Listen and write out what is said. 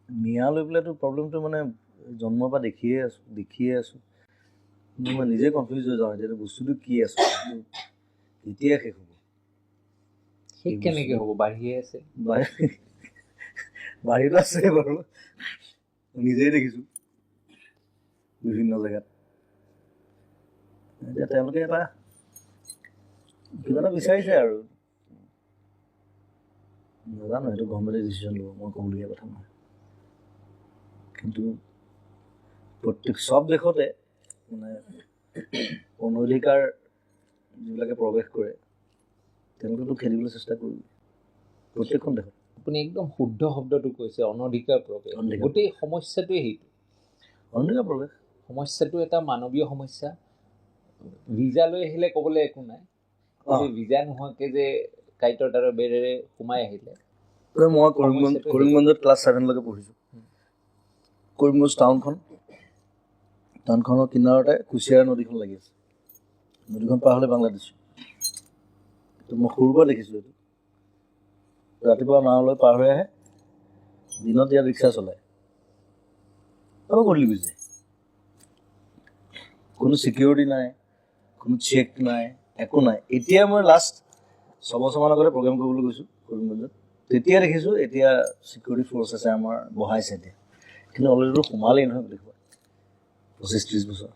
মিয়া লৈ পেলাইতো প্ৰব্লেমটো মানে জন্মৰ পৰা দেখিয়ে আছোঁ মই নিজে কনফিউজ হৈ যাওঁ এতিয়া বস্তুটো কি আছে কেতিয়া শেষ হ'ব শেষ কেনেকৈ হ'ব বাঢ়িয়ে আছে বাঢ়িতো আছে বাৰু নিজেই দেখিছোঁ বিভিন্ন জেগাত এতিয়া তেওঁলোকে এটা কিবা এটা বিচাৰিছে আৰু নাজানো সেইটো গভৰ্ণমেণ্টে ডিচিশ্যন ল'ব মই ক'বলগীয়া কথা নহয় কিন্তু প্ৰত্যেক চব দেশতে মানে অনধিকাৰ যিবিলাকে প্ৰৱেশ কৰে তেওঁলোকেতো খেলিবলৈ চেষ্টা কৰিব প্ৰত্যেকখন দেশত আপুনি একদম শুদ্ধ শব্দটো কৈছে অনধিকাৰ প্ৰৱেশ গোটেই সমস্যাটোৱে সেইটো অনধিকাৰ প্ৰৱেশ সমস্যাটো এটা মানৱীয় সমস্যা ভিজা লৈ আহিলে ক'বলৈ একো নাই ভিজা নোহোৱাকৈ যে কাইটৰ তাৰ বেৰেৰে সোমাই আহিলে মই কৰিমগঞ্জত ক্লাছ 7লৈকে পঢ়িছোঁ কৰিমগঞ্জ টাউনখনৰ কিনাৰতে কুচিয়াৰ নদীখন লাগি আছে নদীখন পাৰ হ'লে বাংলাদেশ তো মই সৰুৰ পৰা দেখিছোঁ এইটো ৰাতিপুৱা নাৱলৈ পাৰ হৈ আহে দিনত ইয়াত ৰিক্সা চলায় আকৌ গধূলি গুচি যায় কোনো ছিকিউৰিটি নাই কোনো চেক নাই একো নাই এতিয়া মই লাষ্ট 6 বছৰমান আগতে প্ৰগ্ৰেম কৰিবলৈ গৈছোঁ কৰিমগঞ্জত তেতিয়া দেখিছোঁ এতিয়া ছিকিউৰিটি ফ'ৰ্চ আছে আমাৰ বঢ়াইছে এতিয়া কিন্তু অলৰেডি সোমালেই নহয় গোটেই 25-30 বছৰ